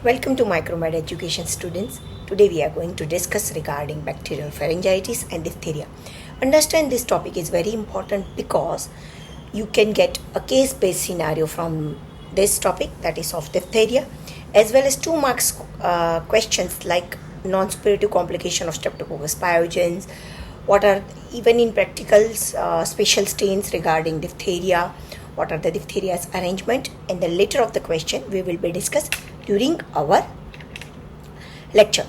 Welcome to MicroMed Education students. Today we are going to discuss regarding bacterial pharyngitis and diphtheria. Understand this topic is very important because you can get a case-based scenario from this topic, that is of diphtheria, as well as 2 marks questions like non-suppurative complication of Streptococcus pyogenes, what are even in practicals special stains regarding diphtheria, what are the diphtheria's arrangement, and the later of the question we will be discussed during our lecture.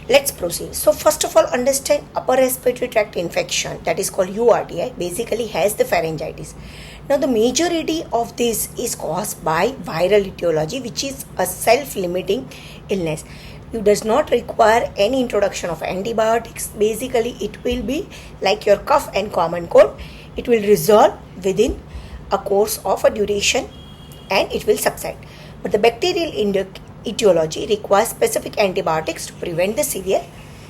Let's proceed. So first of all, understand upper respiratory tract infection, that is called URTI, basically has the pharyngitis. Now the majority of this is caused by viral etiology, which is a self-limiting illness. It does not require any introduction of antibiotics. Basically it will be like your cough and common cold. It will resolve within a course of a duration and it will subside. But the bacterial etiology requires specific antibiotics to prevent the severe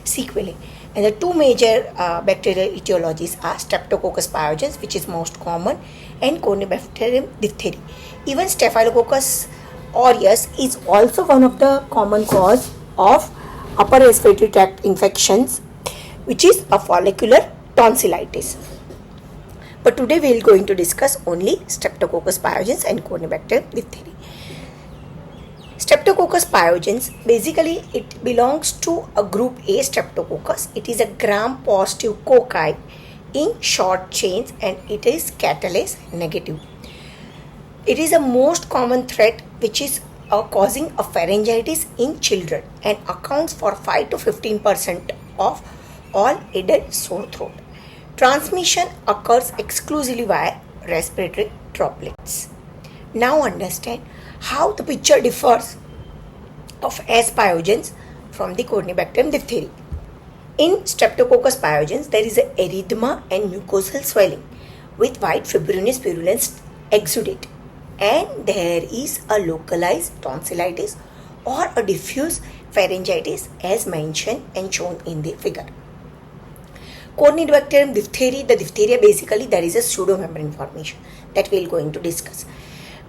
sequelae. And the 2 major bacterial etiologies are Streptococcus pyogenes, which is most common, and Corynebacterium diphtheria. Even Staphylococcus aureus is also one of the common cause of upper respiratory tract infections, which is a follicular tonsillitis. But today we are going to discuss only Streptococcus pyogenes and Corynebacterium diphtheria. Streptococcus pyogenes, basically it belongs to a group A Streptococcus. It is a gram-positive cocci in short chains and it is catalase negative. It is a most common threat which is causing a pharyngitis in children and accounts for 5 to 15% of all adult sore throat. Transmission occurs exclusively via respiratory droplets. Now understand how the picture differs of S. pyogenes from the Corynebacterium diphtheria. In Streptococcus pyogenes, there is a erythema and mucosal swelling with white fibrinous virulence exudate, and there is a localized tonsillitis or a diffuse pharyngitis as mentioned and shown in the figure. Corynebacterium diphtheria, the diphtheria basically there is a pseudomembrane formation that we are going to discuss.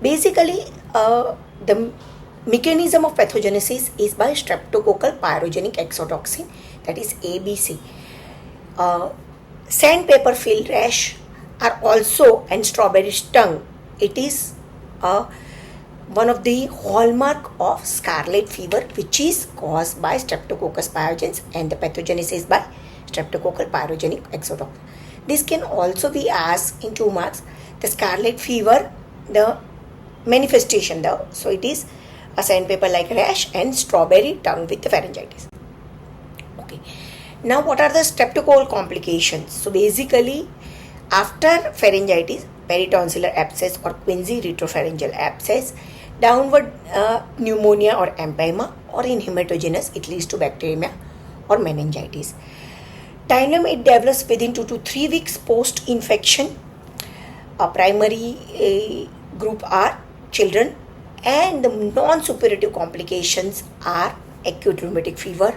Basically, the mechanism of pathogenesis is by streptococcal pyrogenic exotoxin, that is ABC. Sandpaper field rash are also, and strawberry tongue. It is one of the hallmark of Scarlet Fever, which is caused by Streptococcus pyogenes, and the pathogenesis by streptococcal pyrogenic exotoxin. This can also be asked in 2 marks. The Scarlet Fever, the manifestation though, so it is a sandpaper like rash and strawberry tongue with the pharyngitis. Okay, now what are the streptococcal complications? So basically after pharyngitis, peritonsillar abscess or quinsy retropharyngeal abscess, downward pneumonia or empyema, or in hematogenous it leads to bacteremia or meningitis. Time it develops within 2 to 3 weeks post infection. A primary group are children, and the non-suppurative complications are acute rheumatic fever,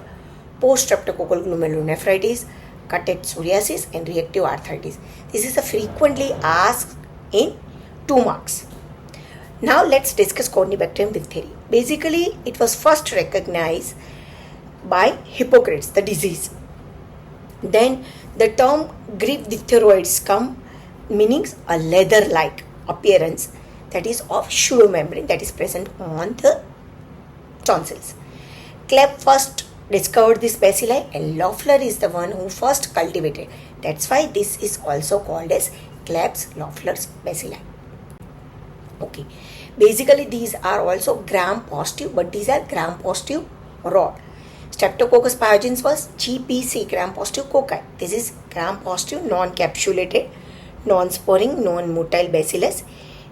post-streptococcal glomerulonephritis, cuttated psoriasis, and reactive arthritis. This is a frequently asked in 2 marks. Now let's discuss Corynebacterium diphtheria. Basically, it was first recognized by Hippocrates, the disease. Then the term Greek diphtheroids come, meaning a leather-like appearance, that is of pseudomembrane that is present on the tonsils. Klepp first discovered this bacilli and Loeffler is the one who first cultivated. That's why this is also called as Klepp's-Loeffler's bacilli. Okay, basically these are also gram-positive, but these are gram-positive raw. Streptococcus pyogenes was GPC, gram-positive cocci. This is gram-positive, non-capsulated, non-sporing, non-motile bacillus,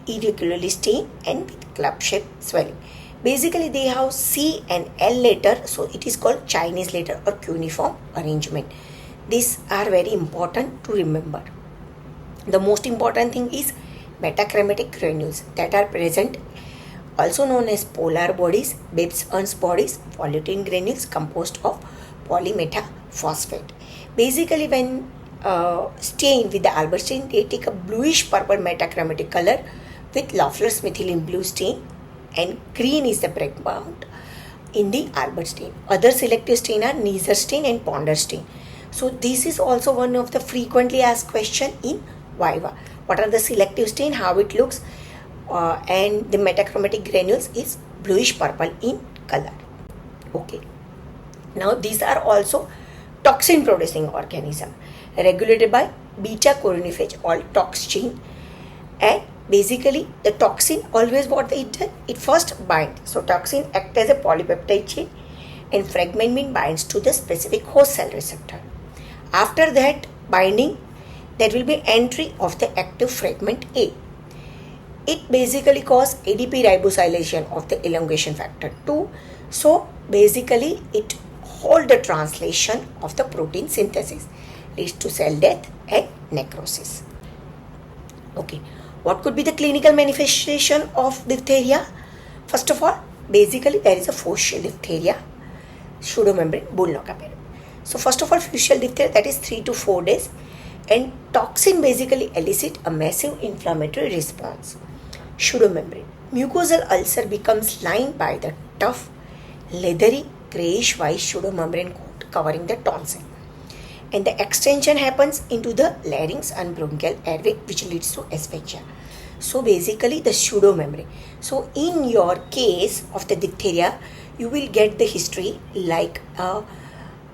irregularly stained and with club-shaped swelling. Basically, they have C and L letter, so it is called Chinese letter or cuneiform arrangement. These are very important to remember. The most important thing is metachromatic granules that are present, also known as polar bodies, Bibbs-Ernst bodies, polyethylene granules composed of polymetaphosphate. Basically, when stained with the Albert stain, they take a bluish purple metachromatic color with Loeffler's methylene blue stain, and green is the background in the Albert stain. Other selective stain are Neisser stain and Ponder stain. So this is also one of the frequently asked question in Viva. What are the selective stain, how it looks, and the metachromatic granules is bluish purple in color. Okay. Now these are also toxin producing organism regulated by beta corynephage or tox gene, and basically the toxin always what it does, it first binds. So toxin acts as a polypeptide chain and fragment binds to the specific host cell receptor. After that binding, there will be entry of the active fragment A. It basically causes ADP ribosylation of the elongation factor 2. So basically it holds the translation of the protein synthesis, leads to cell death and necrosis. Okay, what could be the clinical manifestation of diphtheria? First of all, basically there is a facial diphtheria, pseudomembrane bull knock appearance. So first of all, facial diphtheria, that is 3 to 4 days, and toxin basically elicit a massive inflammatory response. Pseudomembrane. Mucosal ulcer becomes lined by the tough, leathery, grayish white pseudomembrane coat covering the tonsil. And the extension happens into the larynx and bronchial airway, which leads to asphyxia. So basically the pseudomembrane. So in your case of the diphtheria, you will get the history like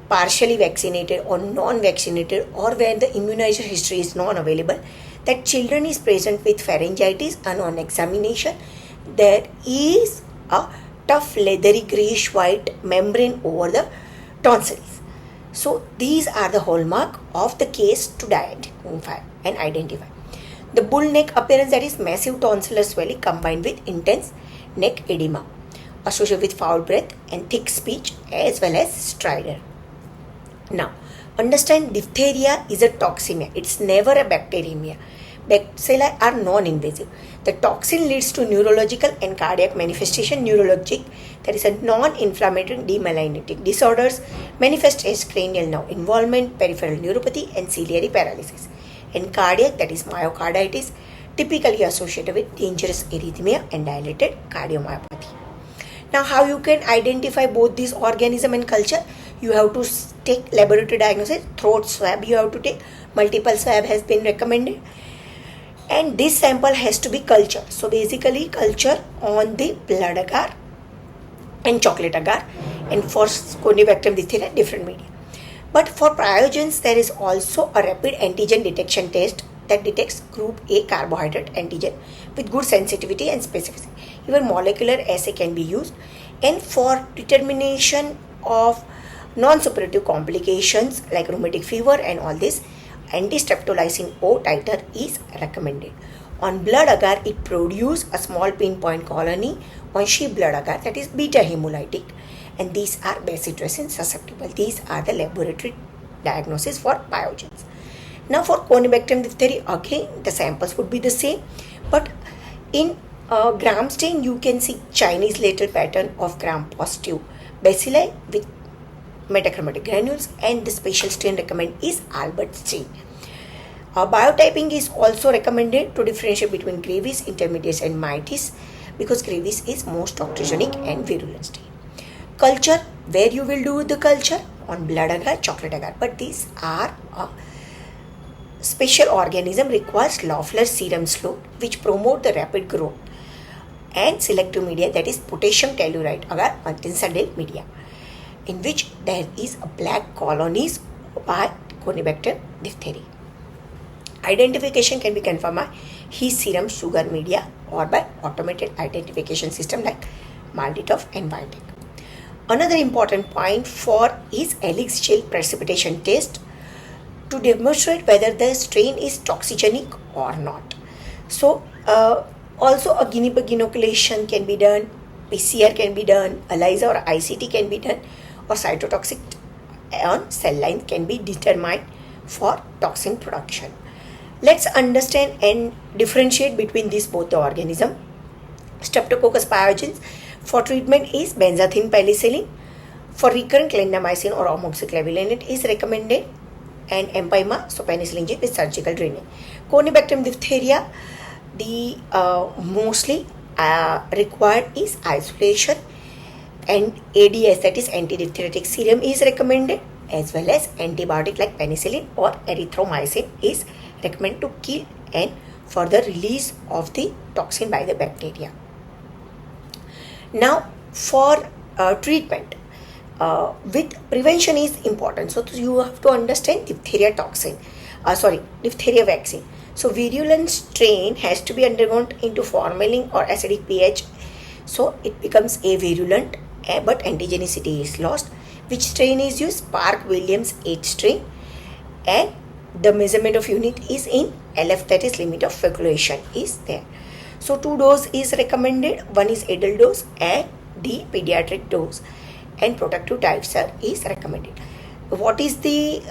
partially vaccinated or non-vaccinated, or where the immunization history is non-available, that children is present with pharyngitis, and on examination there is a tough leathery greyish white membrane over the tonsils. So these are the hallmark of the case to identify and identify. The bull neck appearance, that is massive tonsillar swelling combined with intense neck edema associated with foul breath and thick speech as well as stridor. Now, understand diphtheria is a toxemia. It's never a bacteremia. Bacilli are non-invasive. The toxin leads to neurological and cardiac manifestation. Neurologic, that is a non-inflammatory demyelinating disorders, manifest as cranial nerve involvement, peripheral neuropathy and ciliary paralysis. And cardiac, that is myocarditis, typically associated with dangerous arrhythmia and dilated cardiomyopathy. Now, how you can identify both these organism and culture? You have to take laboratory diagnosis, throat swab you have to take, multiple swab has been recommended, and this sample has to be culture. So basically culture on the blood agar and chocolate agar, and for Corynebacterium diphtheria different media. But for pyogenes there is also a rapid antigen detection test that detects group A carbohydrate antigen with good sensitivity and specificity. Even molecular assay can be used, and for determination of non-suppurative complications like rheumatic fever and all this, anti-streptolysin O titer is recommended. On blood agar, it produces a small pinpoint colony on sheep blood agar, that is beta hemolytic, and these are bacitracin susceptible. These are the laboratory diagnosis for pyogenes. Now for Corynebacterium diphtheria, again the samples would be the same, but in gram stain you can see Chinese lateral pattern of gram positive bacilli with metachromatic granules, and the special stain recommended is Albert stain. Biotyping is also recommended to differentiate between gravis, intermediate and mitis, because gravis is most toxigenic and virulent stain. Culture, where you will do the culture? On blood agar, chocolate agar, but these are special organism requires Loeffler serum slope which promote the rapid growth, and selective media, that is potassium telluride agar untensile media, in which there is a black colonies by Corynebacterium diphtheria. Identification can be confirmed by his serum sugar media or by automated identification system like Malditov and Vitek. Another important point for is helix gel precipitation test to demonstrate whether the strain is toxigenic or not. So also a guinea pig inoculation can be done, PCR can be done, ELISA or ICT can be done, or cytotoxic on cell line can be determined for toxin production. Let's understand and differentiate between these both the organism. Streptococcus pyogenes for treatment is benzathine penicillin. For recurrent clindamycin or amoxicillin it is recommended, and empyema, so penicillin G with surgical draining. Corynebacterium diphtheria, the mostly required is isolation and ADS, that is anti-diphtheritic serum, is recommended, as well as antibiotic like penicillin or erythromycin is recommended to kill and further release of the toxin by the bacteria. Now for treatment with prevention is important. So you have to understand diphtheria diphtheria vaccine. So virulent strain has to be undergone into formalin or acidic pH. So it becomes avirulent, but antigenicity is lost. Which strain is used? Park-Williams 8 strain, and the measurement of unit is in LF, that is limit of flocculation is there. So 2 dose is recommended. One is adult dose and the pediatric dose, and protective titer is recommended. What is the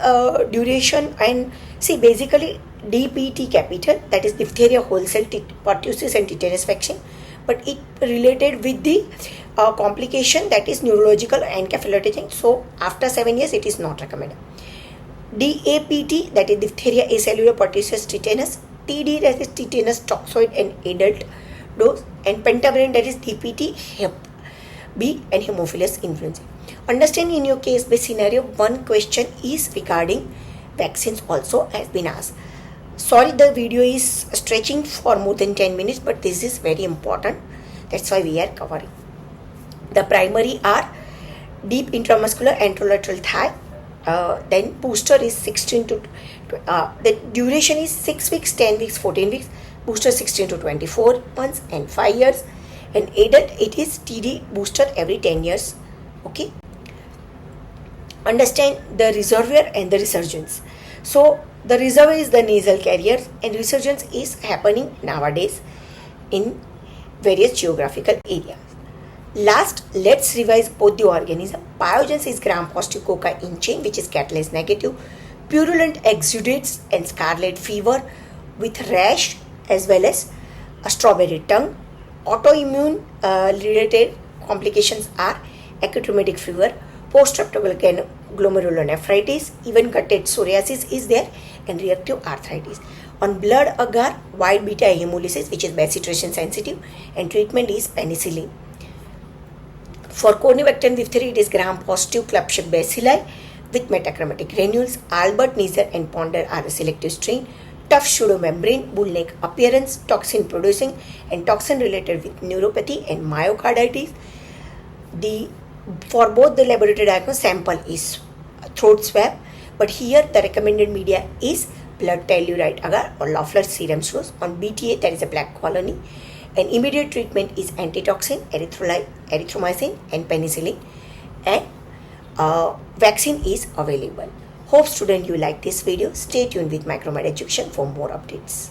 duration? And see, basically DPT capital, that is diphtheria wholesale pertussis and tetanus vaccine, but it related with the complication, that is neurological and encephalitis. So after 7 years it is not recommended. DAPT, that is diphtheria acellular pertussis tetanus. TD, that is tetanus toxoid and adult dose, and pentavalent, that is DPT Hep B and Haemophilus influenza. Understand in your case based scenario, one question is regarding vaccines also has been asked. Sorry, the video is stretching for more than 10 minutes, but this is very important. That's why we are covering. The primary are deep intramuscular anterolateral thigh. Then booster is 16 to the duration is 6 weeks, 10 weeks, 14 weeks. Booster 16 to 24 months and 5 years. And adult, it is TD booster every 10 years. Okay. Understand the reservoir and the resurgence. So the reservoir is the nasal carrier, and resurgence is happening nowadays in various geographical areas. Last, let's revise both the organism. Pyogenes is gram-positive cocci in chain, which is catalase negative. Purulent exudates and scarlet fever with rash as well as a strawberry tongue. Autoimmune related complications are acute rheumatic fever, post-streptococcal glomerulonephritis, even gutted psoriasis is there, and reactive arthritis. On blood agar, white beta hemolysis, which is bacitration sensitive, and treatment is penicillin. For Corynebacterium diphtheria, it is gram-positive club-shaped bacilli with metachromatic granules. Albert, Neisser and Ponder are a selective strain. Tough pseudomembrane, bull-neck appearance, toxin producing and toxin related with neuropathy and myocarditis. For both the laboratory diagnosis, sample is throat swab, but here the recommended media is blood telluride agar or Loeffler serum source. On BTA, there is a black colony, and immediate treatment is antitoxin, erythromycin and penicillin, and vaccine is available. Hope student you like this video. Stay tuned with MicroMedEd Education for more updates.